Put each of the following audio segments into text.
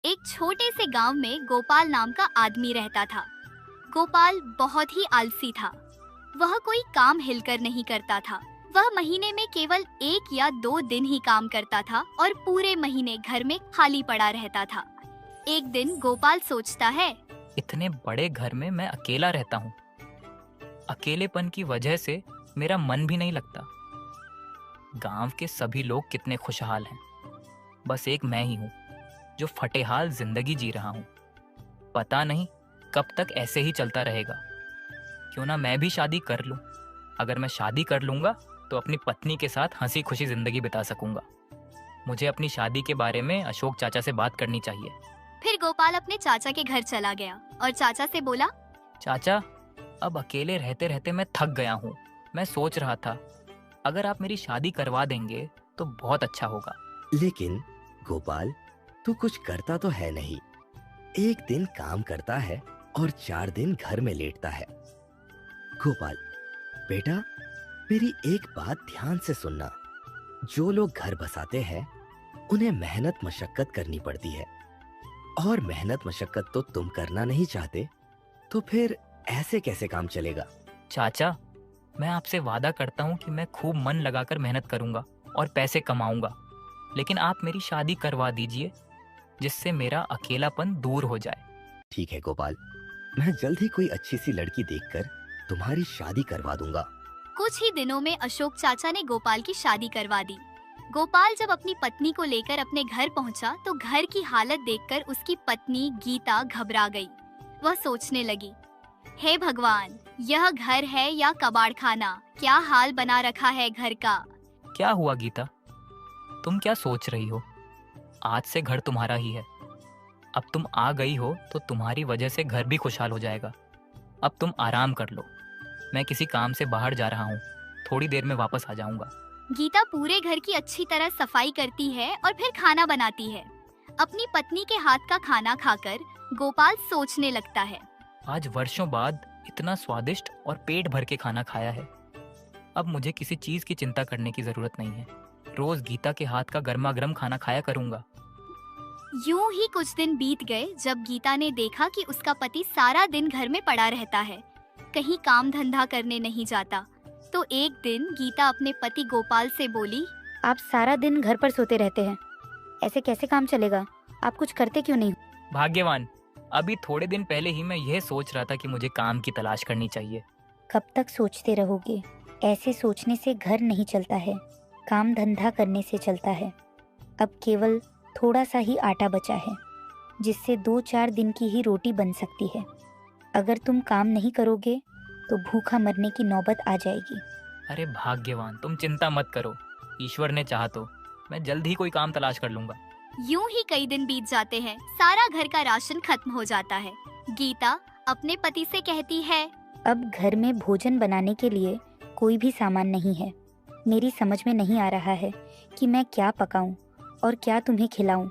एक छोटे से गांव में गोपाल नाम का आदमी रहता था। गोपाल बहुत ही आलसी था। वह कोई काम हिलकर नहीं करता था। वह महीने में केवल 1 या 2 दिन ही काम करता था और पूरे महीने घर में खाली पड़ा रहता था। एक दिन गोपाल सोचता है, इतने बड़े घर में मैं अकेला रहता हूँ। अकेलेपन की वजह से मेरा मन भी नहीं लगता। गांव के सभी लोग कितने खुशहाल हैं, बस एक मैं ही हूँ जो फटेहाल जिंदगी जी रहा हूँ। पता नहीं कब तक ऐसे ही चलता रहेगा। क्यों ना मैं भी शादी कर लूँ। अगर मैं शादी कर लूँगा तो अपनी पत्नी के साथ हंसी खुशी जिंदगी बिता सकूंगा। मुझे अपनी शादी के बारे में अशोक चाचा से बात करनी चाहिए। फिर गोपाल अपने चाचा के घर चला गया और चाचा से बोला, चाचा, अब अकेले रहते रहते मैं थक गया हूँ। मैं सोच रहा था अगर आप मेरी शादी करवा देंगे तो बहुत अच्छा होगा। लेकिन गोपाल, तू कुछ करता तो है नहीं। 1 दिन काम करता है और 4 दिन घर में लेटता है। गोपाल बेटा, मेरी एक बात ध्यान से सुनना। जो लोग घर बसाते हैं उन्हें मेहनत मशक्कत करनी पड़ती है, और मेहनत मशक्कत तो तुम करना नहीं चाहते, तो फिर ऐसे कैसे काम चलेगा? चाचा, मैं आपसे वादा करता हूँ कि मैं खूब मन लगाकर मेहनत करूँगा और पैसे कमाऊँगा, लेकिन आप मेरी शादी करवा दीजिए जिससे मेरा अकेलापन दूर हो जाए। ठीक है गोपाल, मैं जल्द ही कोई अच्छी सी लड़की देखकर तुम्हारी शादी करवा दूंगा। कुछ ही दिनों में अशोक चाचा ने गोपाल की शादी करवा दी। गोपाल जब अपनी पत्नी को लेकर अपने घर पहुंचा तो घर की हालत देखकर उसकी पत्नी गीता घबरा गई। वह सोचने लगी, हे भगवान, यह घर है या कबाड़ खाना? क्या हाल बना रखा है घर का। क्या हुआ गीता? तुम क्या सोच रही हो? आज से घर तुम्हारा ही है। अब तुम आ गई हो तो तुम्हारी वजह से घर भी खुशहाल हो जाएगा। अब तुम आराम कर लो। मैं किसी काम से बाहर जा रहा हूँ, थोड़ी देर में वापस आ जाऊंगा। गीता पूरे घर की अच्छी तरह सफाई करती है और फिर खाना बनाती है। अपनी पत्नी के हाथ का खाना खाकर गोपाल सोचने लगता है, आज वर्षों बाद इतना स्वादिष्ट और पेट भर के खाना खाया है। अब मुझे किसी चीज की चिंता करने की जरूरत नहीं है। रोज गीता के हाथ का गर्मा गर्म खाना खाया करूंगा। यूं ही कुछ दिन बीत गए। जब गीता ने देखा कि उसका पति सारा दिन घर में पड़ा रहता है, कहीं काम धंधा करने नहीं जाता, तो एक दिन गीता अपने पति गोपाल से बोली, आप सारा दिन घर पर सोते रहते हैं, ऐसे कैसे काम चलेगा? आप कुछ करते क्यों नहीं? भाग्यवान, अभी थोड़े दिन पहले ही मैं यह सोच रहा था कि मुझे काम की तलाश करनी चाहिए। कब तक सोचते रहोगे? ऐसे सोचने से घर नहीं चलता है, काम धंधा करने से चलता है। अब केवल थोड़ा सा ही आटा बचा है जिससे 2-4 दिन की ही रोटी बन सकती है। अगर तुम काम नहीं करोगे तो भूखा मरने की नौबत आ जाएगी। अरे भाग्यवान, तुम चिंता मत करो। ईश्वर ने चाहा तो मैं जल्द ही कोई काम तलाश कर लूंगा। यूं ही कई दिन बीत जाते हैं। सारा घर का राशन खत्म हो जाता है। गीता अपने पति से कहती है, अब घर में भोजन बनाने के लिए कोई भी सामान नहीं है। मेरी समझ में नहीं आ रहा है कि मैं क्या पकाऊं और क्या तुम्हें खिलाऊं।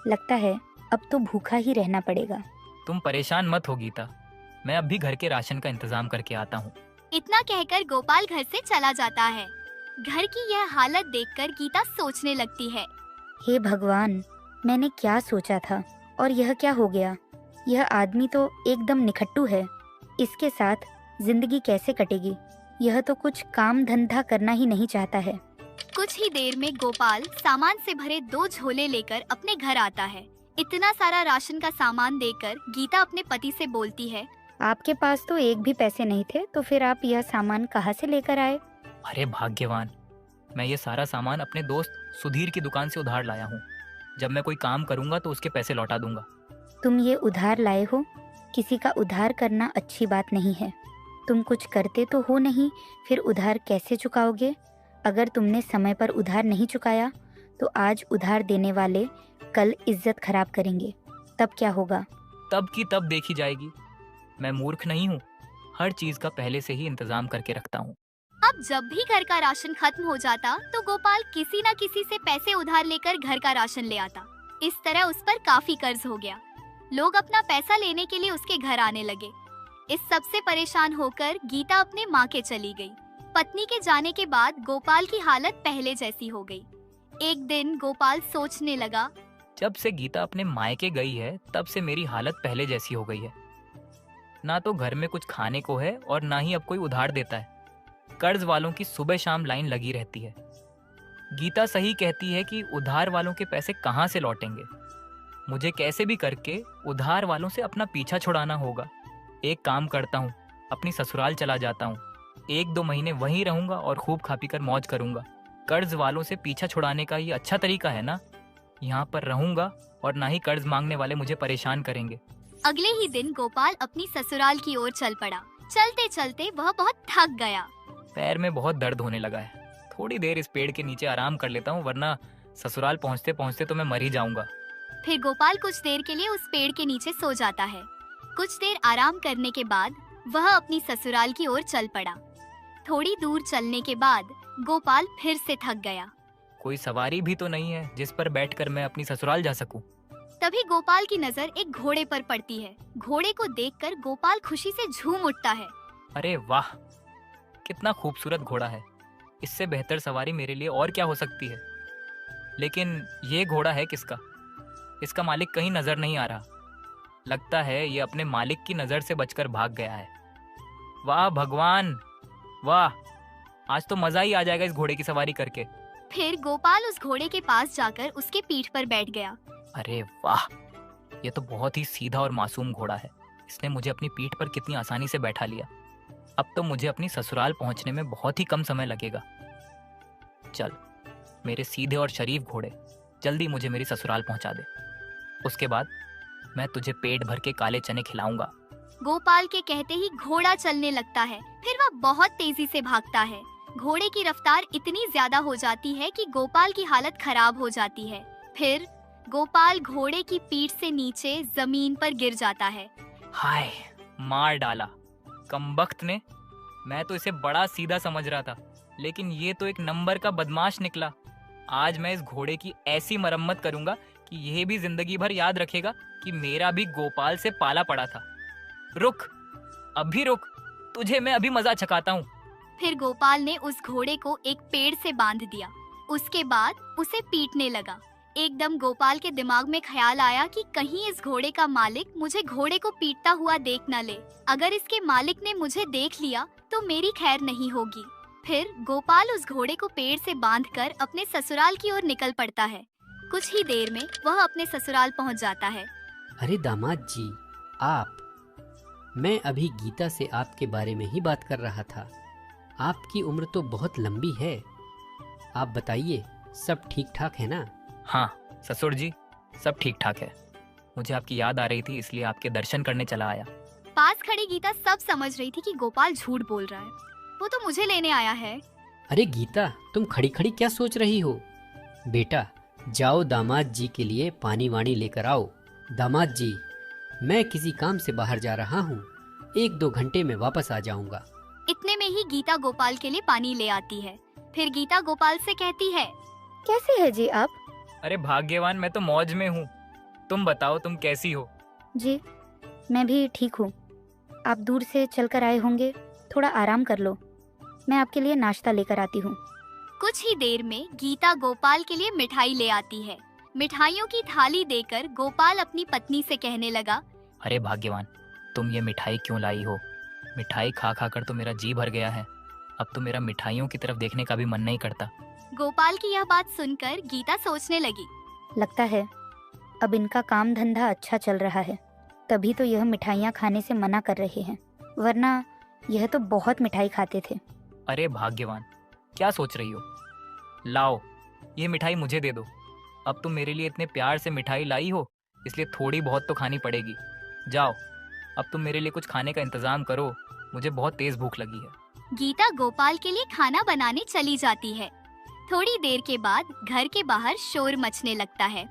लगता है अब तो भूखा ही रहना पड़ेगा। तुम परेशान मत हो गीता, मैं अब भी घर के राशन का इंतजाम करके आता हूँ। इतना कहकर गोपाल घर से चला जाता है। घर की यह हालत देखकर गीता सोचने लगती है, हे भगवान, मैंने क्या सोचा था और यह क्या हो गया? यह आदमी तो एकदम निखट्टू है। इसके साथ जिंदगी कैसे कटेगी? यह तो कुछ काम धंधा करना ही नहीं चाहता है। कुछ ही देर में गोपाल सामान से भरे 2 झोले लेकर अपने घर आता है। इतना सारा राशन का सामान देकर गीता अपने पति से बोलती है, आपके पास तो एक भी पैसे नहीं थे, तो फिर आप यह सामान कहाँ से लेकर आए? अरे भाग्यवान, मैं ये सारा सामान अपने दोस्त सुधीर की दुकान से उधार लाया हूँ। जब मैं कोई काम करूँगा तो उसके पैसे लौटा दूंगा। तुम ये उधार लाए हो? किसी का उधार करना अच्छी बात नहीं है। तुम कुछ करते तो हो नहीं, फिर उधार कैसे चुकाओगे? अगर तुमने समय पर उधार नहीं चुकाया तो आज उधार देने वाले कल इज्जत खराब करेंगे। तब क्या होगा? तब की तब देखी जाएगी। मैं मूर्ख नहीं हूँ, हर चीज का पहले से ही इंतजाम करके रखता हूँ। अब जब भी घर का राशन खत्म हो जाता तो गोपाल किसी न किसी से पैसे उधार लेकर घर का राशन ले आता। इस तरह उस पर काफी कर्ज हो गया। लोग अपना पैसा लेने के लिए उसके घर आने लगे। इस सब से परेशान होकर गीता अपने माँ के चली गई। पत्नी के जाने के बाद गोपाल की हालत पहले जैसी हो गई। एक दिन गोपाल सोचने लगा, जब से गीता अपने मायके गई है तब से मेरी हालत पहले जैसी हो गई है। ना तो घर में कुछ खाने को है और ना ही अब कोई उधार देता है। कर्ज वालों की सुबह शाम लाइन लगी रहती है। गीता सही कहती है कि उधार वालों के पैसे कहाँ से लौटेंगे। मुझे कैसे भी करके उधार वालों से अपना पीछा छुड़ाना होगा। एक काम करता हूँ, अपनी ससुराल चला जाता हूँ। 1-2 महीने वहीं रहूंगा और खूब खा पी कर मौज करूंगा। कर्ज वालों से पीछा छुड़ाने का ये अच्छा तरीका है ना। यहाँ पर रहूंगा और ना ही कर्ज मांगने वाले मुझे परेशान करेंगे। अगले ही दिन गोपाल अपनी ससुराल की ओर चल पड़ा। चलते चलते वह बहुत थक गया। पैर में बहुत दर्द होने लगा है। थोड़ी देर इस पेड़ के नीचे आराम कर लेता हूँ, वरना ससुराल पहुँचते पहुँचते तो मैं मर ही जाऊंगा। फिर गोपाल कुछ देर के लिए उस पेड़ के नीचे सो जाता है। कुछ देर आराम करने के बाद वह अपनी ससुराल की ओर चल पड़ा। थोड़ी दूर चलने के बाद गोपाल फिर से थक गया। कोई सवारी भी तो नहीं है जिस पर बैठकर मैं अपनी ससुराल जा सकूं। तभी गोपाल की नजर एक घोड़े पर पड़ती है। घोड़े को देखकर गोपाल खुशी से झूम उठता है। अरे वाह, कितना खूबसूरत घोड़ा है। इससे बेहतर सवारी मेरे लिए और क्या हो सकती है। लेकिन ये घोड़ा है किसका? इसका मालिक कहीं नजर नहीं आ रहा। लगता है ये अपने मालिक की नजर से बचकर भाग गया है। वाह भगवान, वाह, आज तो मजा ही आ जाएगा इस घोड़े की सवारी करके। फिर गोपाल उस घोड़े के पास जाकर उसके पीठ पर बैठ गया। अरे वाह, ये तो बहुत ही सीधा और मासूम घोड़ा है। इसने मुझे अपनी पीठ पर कितनी आसानी से बैठा लिया। अब तो मुझे अपनी ससुराल पहुंचने में बहुत ही कम समय लगेगा। चल मेरे सीधे और शरीफ घोड़े, जल्दी मुझे मेरी ससुराल पहुंचा दे। उसके बाद मैं तुझे पेट भर के काले चने खिलाऊंगा। गोपाल के कहते ही घोड़ा चलने लगता है। फिर वह बहुत तेजी से भागता है। घोड़े की रफ्तार इतनी ज्यादा हो जाती है कि गोपाल की हालत खराब हो जाती है। फिर गोपाल घोड़े की पीठ से नीचे जमीन पर गिर जाता है। हाय, मार डाला कमबख्त ने। मैं तो इसे बड़ा सीधा समझ रहा था, लेकिन ये तो एक नंबर का बदमाश निकला। आज मैं इस घोड़े की ऐसी मरम्मत करूंगा कि यह भी जिंदगी भर याद रखेगा कि मेरा भी गोपाल से पाला पड़ा था। रुक, अभी रुक, तुझे मैं अभी मजा चखाता हूँ। फिर गोपाल ने उस घोड़े को एक पेड़ से बांध दिया। उसके बाद उसे पीटने लगा। एकदम गोपाल के दिमाग में ख्याल आया कि कहीं इस घोड़े का मालिक मुझे घोड़े को पीटता हुआ देख न ले। अगर इसके मालिक ने मुझे देख लिया तो मेरी खैर नहीं होगी। फिर गोपाल उस घोड़े को पेड़ से बांधकर अपने ससुराल की ओर निकल पड़ता है। कुछ ही देर में वह अपने ससुराल पहुंच जाता है। अरे दामाद जी, आप, मैं अभी गीता से आपके बारे में ही बात कर रहा था। आपकी उम्र तो बहुत लंबी है। आप बताइए, सब ठीक ठाक है ना? हाँ ससुर जी, सब ठीक ठाक है। मुझे आपकी याद आ रही थी, इसलिए आपके दर्शन करने चला आया। पास खड़ी गीता सब समझ रही थी कि गोपाल झूठ बोल रहा है। वो तो मुझे लेने आया है। अरे गीता, तुम खड़ी खड़ी क्या सोच रही हो? बेटा, जाओ दामाद जी के लिए पानी वानी लेकर आओ। दामाद जी, मैं किसी काम से बाहर जा रहा हूँ, 1-2 घंटे में वापस आ जाऊंगा। इतने में ही गीता गोपाल के लिए पानी ले आती है। फिर गीता गोपाल से कहती है, कैसे है जी आप? अरे भाग्यवान, मैं तो मौज में हूँ। तुम बताओ, तुम कैसी हो? जी, मैं भी ठीक हूँ। आप दूर से चलकर आए होंगे, थोड़ा आराम कर लो। मैं आपके लिए नाश्ता लेकर आती हूँ। कुछ ही देर में गीता गोपाल के लिए मिठाई ले आती है। मिठाइयों की थाली देकर गोपाल अपनी पत्नी से कहने लगा, अरे भाग्यवान, तुम ये मिठाई क्यों लाई हो? मिठाई खा खा कर तो मेरा जी भर गया है। अब तो मेरा मिठाइयों की तरफ देखने का भी मन नहीं करता। गोपाल की यह बात सुनकर गीता सोचने लगी। लगता है अब इनका काम धंधा अच्छा चल रहा है, तभी तो यह मिठाइयाँ खाने से मना कर रहे हैं, वरना यह तो बहुत मिठाई खाते थे। अरे भाग्यवान, क्या सोच रही हो? लाओ, ये मिठाई मुझे दे दो। अब तुम मेरे लिए इतने प्यार से मिठाई लाई हो, इसलिए थोड़ी बहुत तो खानी पड़ेगी। जाओ, अब तुम मेरे लिए कुछ खाने का इंतजाम करो, मुझे बहुत तेज भूख लगी है। गीता गोपाल के लिए खाना बनाने चली जाती है। थोड़ी देर के बाद घर के बाहर शोर मचने लगता है।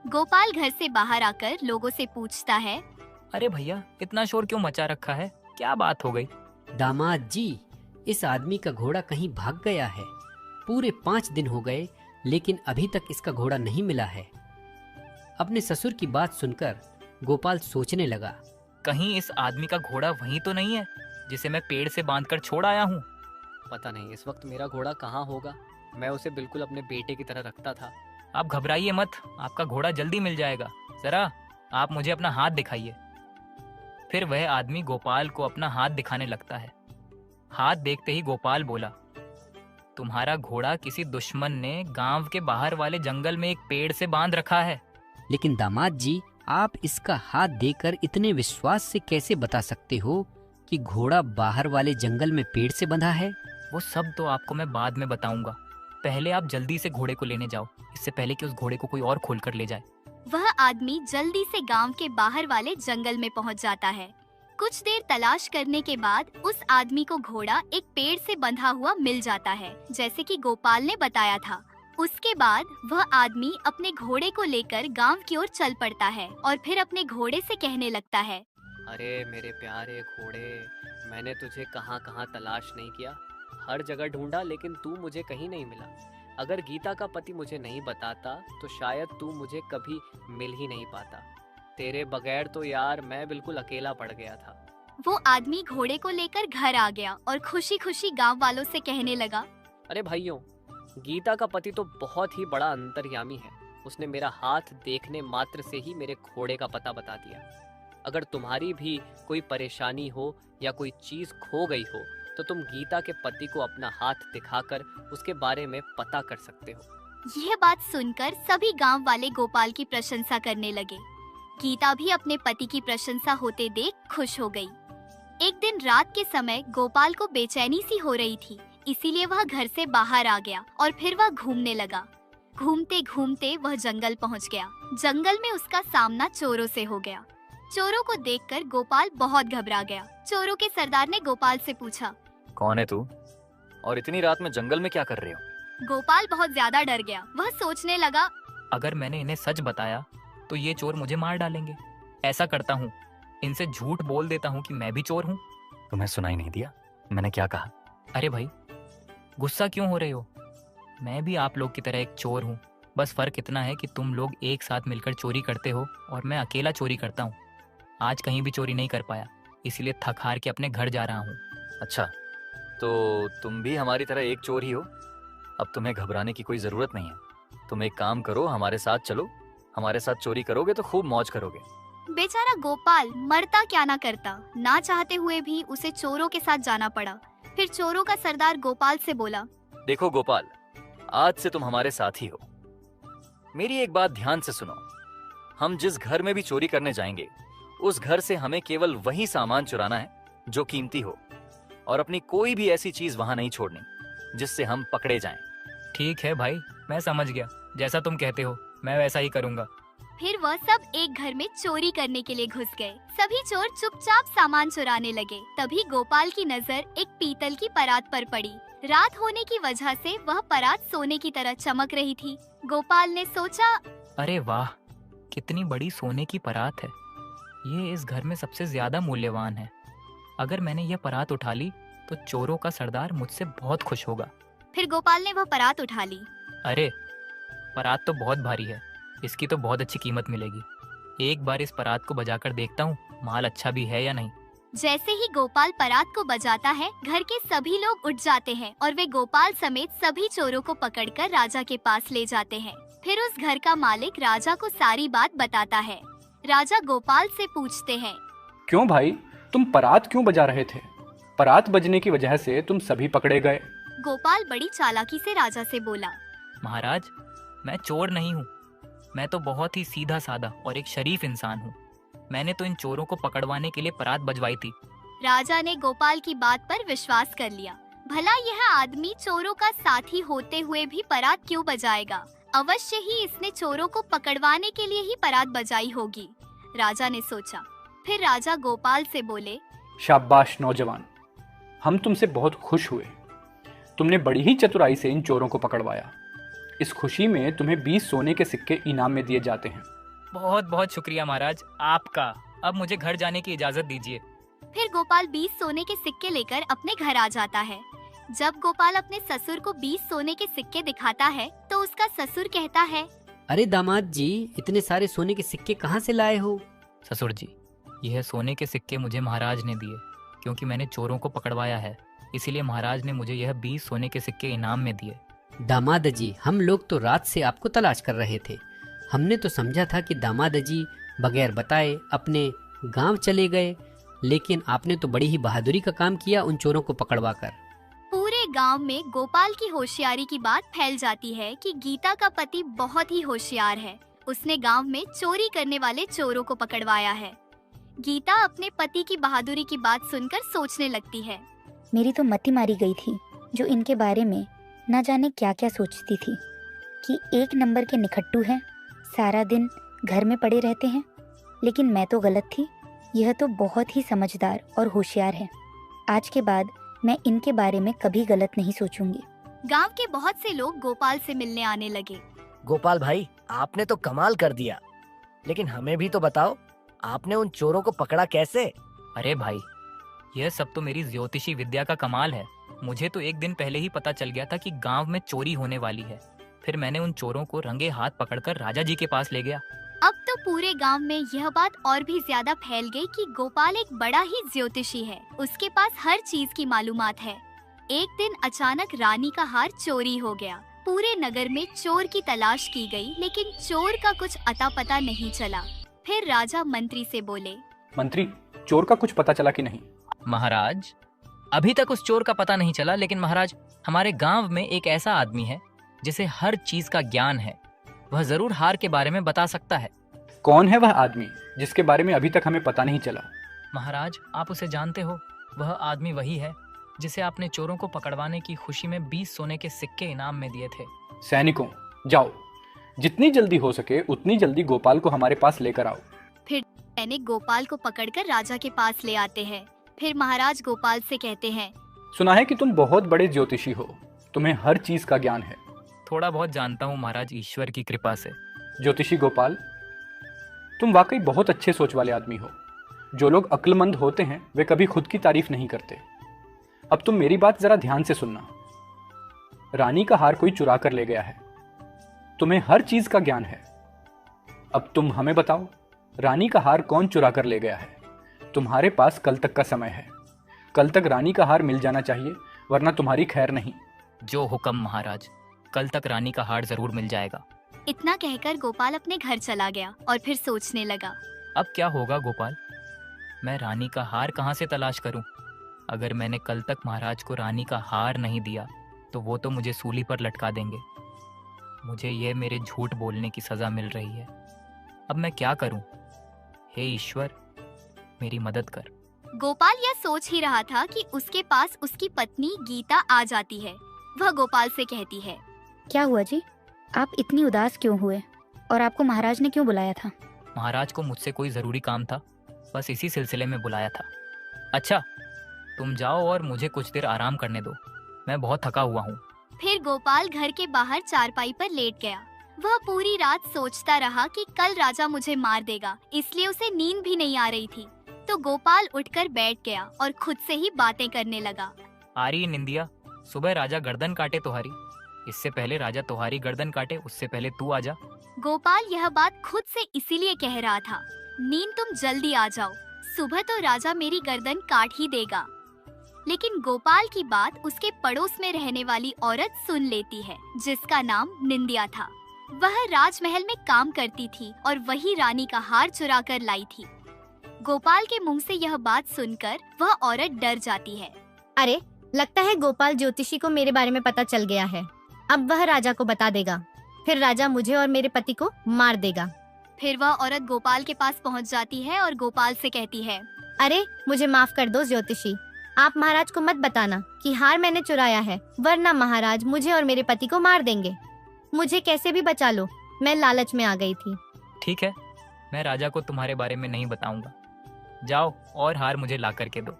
गोपाल घर से बाहर आकर लोगों से पूछता है, अरे भैया, इतना शोर क्यों मचा रखा है? क्या बात हो गई? दामाद जी, इस आदमी का घोड़ा कहीं भाग गया है। पूरे 5 दिन हो गए, लेकिन अभी तक इसका घोड़ा नहीं मिला है। अपने ससुर की बात सुनकर गोपाल सोचने लगा, कहीं इस आदमी का घोड़ा वहीं तो नहीं है जिसे मैं पेड़ से बांधकर छोड़ आया हूँ? पता नहीं इस वक्त मेरा घोड़ा कहाँ होगा। मैं उसे बिल्कुल अपने बेटे की तरह रखता था। आप घबराइए मत, आपका घोड़ा जल्दी मिल जाएगा। जरा आप मुझे अपना हाथ दिखाइए। फिर वह आदमी गोपाल को अपना हाथ दिखाने लगता है। हाथ देखते ही गोपाल बोला, तुम्हारा घोड़ा किसी दुश्मन ने गांव के बाहर वाले जंगल में एक पेड़ से बांध रखा है। लेकिन दामाद जी, आप इसका हाथ देकर इतने विश्वास से कैसे बता सकते हो कि घोड़ा बाहर वाले जंगल में पेड़ से बंधा है? वो सब तो आपको मैं बाद में बताऊंगा। पहले आप जल्दी से घोड़े को लेने जाओ, इससे पहले कि उस घोड़े को कोई और खोल कर ले जाए। वह आदमी जल्दी से गांव के बाहर वाले जंगल में पहुंच जाता है। कुछ देर तलाश करने के बाद उस आदमी को घोड़ा एक पेड़ से बंधा हुआ मिल जाता है, जैसे कि गोपाल ने बताया था। उसके बाद वह आदमी अपने घोड़े को लेकर गांव की ओर चल पड़ता है और फिर अपने घोड़े से कहने लगता है, अरे मेरे प्यारे घोड़े, मैंने तुझे कहाँ कहाँ तलाश नहीं किया, हर जगह ढूंढा, लेकिन तू मुझे कहीं नहीं मिला। अगर गीता का पति मुझे नहीं बताता तो शायद तू मुझे कभी मिल ही नहीं पाता। तेरे बगैर तो यार मैं बिल्कुल अकेला पड़ गया था। वो आदमी घोड़े को लेकर घर आ गया और खुशी खुशी गांव वालों से कहने लगा, अरे भाइयों, गीता का पति तो बहुत ही बड़ा अंतर्यामी है। उसने मेरा हाथ देखने मात्र से ही मेरे घोड़े का पता बता दिया। अगर तुम्हारी भी कोई परेशानी हो या कोई चीज खो गई हो तो तुम गीता के पति को अपना हाथ दिखाकर उसके बारे में पता कर सकते हो। यह बात सुनकर सभी गांव वाले गोपाल की प्रशंसा करने लगे। गीता भी अपने पति की प्रशंसा होते देख खुश हो गई। एक दिन रात के समय गोपाल को बेचैनी सी हो रही थी, इसीलिए वह घर से बाहर आ गया और फिर वह घूमने लगा। घूमते घूमते वह जंगल पहुंच गया। जंगल में उसका सामना चोरों से हो गया। चोरों को देखकर गोपाल बहुत घबरा गया। चोरों के सरदार ने गोपाल से पूछा, कौन है तू और इतनी रात में जंगल में क्या कर रहे हो? गोपाल बहुत ज्यादा डर गया। वह सोचने लगा, अगर मैंने इन्हें सच बताया तो ये चोर मुझे मार डालेंगे। ऐसा करता हूँ, इनसे झूठ बोल देता हूँ कि मैं भी चोर हूँ। तुम्हें सुनाई नहीं दिया मैंने क्या कहा? अरे भाई, गुस्सा क्यों हो रहे हो? मैं भी आप लोग की तरह एक चोर हूँ। बस फर्क इतना है कि तुम लोग एक साथ मिलकर चोरी करते हो और मैं अकेला चोरी करता हूँ। आज कहीं भी चोरी नहीं कर पाया, इसीलिए थक हार के अपने घर जा रहा हूँ। अच्छा, तो तुम भी हमारी तरह एक चोर ही हो। अब तुम्हें घबराने की कोई जरूरत नहीं है। तुम एक काम करो, हमारे साथ चलो। हमारे साथ चोरी करोगे तो खूब मौज करोगे। बेचारा गोपाल मरता क्या ना करता, ना चाहते हुए भी उसे चोरों के साथ जाना पड़ा। फिर चोरों का सरदार गोपाल से बोला, देखो गोपाल, आज से तुम हमारे साथ ही हो। मेरी एक बात ध्यान से सुनो। हम जिस घर में भी चोरी करने जाएंगे उस घर से हमें केवल वही सामान चुराना है जो कीमती हो, और अपनी कोई भी ऐसी चीज वहां नहीं छोड़नी जिससे हम पकड़े जाएं। ठीक है भाई, मैं समझ गया। जैसा तुम कहते हो मैं वैसा ही करूँगा। फिर वह सब एक घर में चोरी करने के लिए घुस गए। सभी चोर चुपचाप सामान चुराने लगे। तभी गोपाल की नजर एक पीतल की परात पर पड़ी। रात होने की वजह से वह परात सोने की तरह चमक रही थी। गोपाल ने सोचा, अरे वाह, कितनी बड़ी सोने की परात है। ये इस घर में सबसे ज्यादा मूल्यवान है। अगर मैंने यह परात उठा ली तो चोरों का सरदार मुझसे बहुत खुश होगा। फिर गोपाल ने वह परात उठा ली। अरे, परात तो बहुत भारी है, इसकी तो बहुत अच्छी कीमत मिलेगी। एक बार इस परात को बजाकर देखता हूँ माल अच्छा भी है या नहीं। जैसे ही गोपाल परात को बजाता है, घर के सभी लोग उठ जाते हैं और वे गोपाल समेत सभी चोरों को पकड़कर राजा के पास ले जाते हैं। फिर उस घर का मालिक राजा को सारी बात बताता है। राजा गोपाल से पूछते हैं, क्यों भाई, तुम परात क्यों बजा रहे थे? परात बजने की वजह से तुम सभी पकड़े गए। गोपाल बड़ी चालाकी से राजा से बोला, महाराज, मैं चोर नहीं हूँ। मैं तो बहुत ही सीधा साधा और एक शरीफ इंसान हूँ। मैंने तो इन चोरों को पकड़वाने के लिए परात बजवाई थी। राजा ने गोपाल की बात पर विश्वास कर लिया। भला यह आदमी चोरों का साथी होते हुए भी परात क्यों बजाएगा? अवश्य ही इसने चोरों को पकड़वाने के लिए ही परात बजाई होगी, राजा ने सोचा। फिर राजा गोपाल से बोले, शाबाश नौजवान, हम तुमसे बहुत खुश हुए। तुमने बड़ी ही चतुराई से इन चोरों को पकड़वाया। इस खुशी में तुम्हें 20 सोने के सिक्के इनाम में दिए जाते हैं। बहुत बहुत शुक्रिया महाराज आपका। अब मुझे घर जाने की इजाजत दीजिए। फिर गोपाल 20 सोने के सिक्के लेकर अपने घर आ जाता है। जब गोपाल अपने ससुर को 20 सोने के सिक्के दिखाता है तो उसका ससुर कहता है, अरे दामाद जी, इतने सारे सोने के सिक्के कहाँ से लाए हो? ससुर जी, यह सोने के सिक्के मुझे महाराज ने दिए क्योंकि मैंने चोरों को पकड़वाया है। इसीलिए महाराज ने मुझे यह 20 सोने के सिक्के इनाम में दिए। दामाद जी, हम लोग तो रात से आपको तलाश कर रहे थे। हमने तो समझा था कि दामाद जी बगैर बताए अपने गांव चले गए, लेकिन आपने तो बड़ी ही बहादुरी का काम किया उन चोरों को पकड़वा कर। पूरे गांव में गोपाल की होशियारी की बात फैल जाती है कि गीता का पति बहुत ही होशियार है। उसने गांव में चोरी करने वाले चोरों को पकड़वाया है। गीता अपने पति की बहादुरी की बात सुनकर सोचने लगती है। मेरी तो मति मारी गई थी जो इनके बारे में न जाने क्या क्या सोचती थी कि एक नंबर के निखट्टू हैं, सारा दिन घर में पड़े रहते हैं। लेकिन मैं तो गलत थी। यह तो बहुत ही समझदार और होशियार है। आज के बाद मैं इनके बारे में कभी गलत नहीं सोचूंगी। गांव के बहुत से लोग गोपाल से मिलने आने लगे। गोपाल भाई, आपने तो कमाल कर दिया, लेकिन हमें भी तो बताओ, आपने उन चोरों को पकड़ा कैसे? अरे भाई, यह सब तो मेरी ज्योतिषी विद्या का कमाल है। मुझे तो एक दिन पहले ही पता चल गया था कि गांव में चोरी होने वाली है। फिर मैंने उन चोरों को रंगे हाथ पकड़कर राजा जी के पास ले गया। अब तो पूरे गांव में यह बात और भी ज्यादा फैल गई कि गोपाल एक बड़ा ही ज्योतिषी है। उसके पास हर चीज की मालूमात है। एक दिन अचानक रानी का हार चोरी हो गया। पूरे नगर में चोर की तलाश की गई, लेकिन चोर का कुछ अता पता नहीं चला। फिर राजा मंत्री से बोले, मंत्री, चोर का कुछ पता चला कि नहीं? महाराज, अभी तक उस चोर का पता नहीं चला, लेकिन महाराज, हमारे गांव में एक ऐसा आदमी है जिसे हर चीज का ज्ञान है। वह जरूर हार के बारे में बता सकता है। कौन है वह आदमी जिसके बारे में अभी तक हमें पता नहीं चला? महाराज, आप उसे जानते हो। वह आदमी वही है जिसे आपने चोरों को पकड़वाने की खुशी में 20 सोने के सिक्के इनाम में दिए थे। सैनिकों, जाओ, जितनी जल्दी हो सके उतनी जल्दी गोपाल को हमारे पास लेकर आओ। फिर सैनिक गोपाल को पकड़कर राजा के पास ले आते हैं। फिर महाराज गोपाल से कहते हैं, सुना है कि तुम बहुत बड़े ज्योतिषी हो, तुम्हें हर चीज का ज्ञान है। थोड़ा बहुत जानता हूँ महाराज, ईश्वर की कृपा से। ज्योतिषी गोपाल, तुम वाकई बहुत अच्छे सोच वाले आदमी हो। जो लोग अक्लमंद होते हैं वे कभी खुद की तारीफ नहीं करते। अब तुम मेरी बात जरा ध्यान से सुनना। रानी का हार कोई चुरा कर ले गया है। तुम्हें हर चीज का ज्ञान है। अब तुम हमें बताओ, रानी का हार कौन चुरा कर ले गया है? तुम्हारे पास कल तक का समय है। कल तक रानी का हार मिल जाना चाहिए, वरना तुम्हारी खैर नहीं। जो हुक्म महाराज, कल तक रानी का हार जरूर मिल जाएगा। इतना कहकर गोपाल अपने घर चला गया और फिर सोचने लगा। अब क्या होगा गोपाल? मैं रानी का हार कहाँ से तलाश करूं? अगर मैंने कल तक महाराज को रानी का हार नहीं दिया तो वो तो मुझे सूली पर लटका देंगे। मुझे ये मेरे झूठ बोलने की सजा मिल रही है। अब मैं क्या करूं? हे ईश्वर, मेरी मदद कर। गोपाल यह सोच ही रहा था कि उसके पास उसकी पत्नी गीता आ जाती है। वह गोपाल से कहती है, क्या हुआ जी? आप इतनी उदास क्यों हुए? और आपको महाराज ने क्यों बुलाया था? महाराज को मुझसे कोई जरूरी काम था, बस इसी सिलसिले में बुलाया था। अच्छा, तुम जाओ और मुझे कुछ देर आराम करने दो, मैं बहुत थका हुआ हूँ। फिर गोपाल घर के बाहर चारपाई पर लेट गया। वह पूरी रात सोचता रहा कि कल राजा मुझे मार देगा, इसलिए उसे नींद भी नहीं आ रही थी। तो गोपाल उठकर बैठ गया और खुद से ही बातें करने लगा। आ रही निंदिया, सुबह राजा गर्दन काटे तुम्हारी, इससे पहले राजा तुम्हारी गर्दन काटे, उससे पहले तू आ जा। गोपाल यह बात खुद से इसीलिए कह रहा था, नींद तुम जल्दी आ जाओ, सुबह तो राजा मेरी गर्दन काट ही देगा। लेकिन गोपाल की बात उसके पड़ोस में रहने वाली औरत सुन लेती है, जिसका नाम निंदिया था। वह राजमहल में काम करती थी और वही रानी का हार चुरा कर लाई थी। गोपाल के मुंह से यह बात सुनकर वह औरत डर जाती है। अरे, लगता है गोपाल ज्योतिषी को मेरे बारे में पता चल गया है। अब वह राजा को बता देगा, फिर राजा मुझे और मेरे पति को मार देगा। फिर वह औरत गोपाल के पास पहुंच जाती है और गोपाल से कहती है, अरे, मुझे माफ कर दो ज्योतिषी, आप महाराज को मत बताना कि हार मैंने चुराया है, वरना महाराज मुझे और मेरे पति को मार देंगे। मुझे कैसे भी बचा लो, मैं लालच में आ गई थी। ठीक है, मैं राजा को तुम्हारे बारे में नहीं बताऊंगा। जाओ और हार मुझे ला करके दो।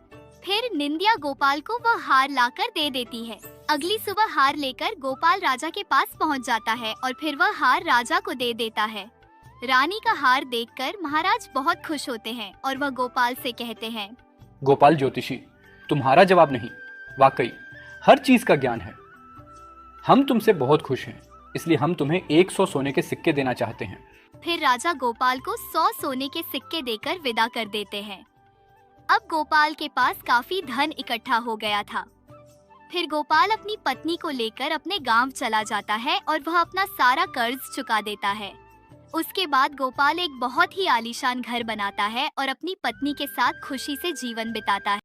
फिर निंदिया गोपाल को वह हार लाकर दे देती है। अगली सुबह हार लेकर गोपाल राजा के पास पहुंच जाता है और फिर वह हार राजा को दे देता है। रानी का हार देखकर महाराज बहुत खुश होते हैं और वह गोपाल से कहते हैं, गोपाल ज्योतिषी, तुम्हारा जवाब नहीं, वाकई हर चीज का ज्ञान है। हम तुमसे बहुत खुश हैं, इसलिए हम तुम्हें 100 सोने के सिक्के देना चाहते हैं। फिर राजा गोपाल को 100 सोने के सिक्के देकर विदा कर देते हैं। अब गोपाल के पास काफी धन इकट्ठा हो गया था। फिर गोपाल अपनी पत्नी को लेकर अपने गांव चला जाता है और वह अपना सारा कर्ज चुका देता है। उसके बाद गोपाल एक बहुत ही आलीशान घर बनाता है और अपनी पत्नी के साथ खुशी से जीवन बिताता है।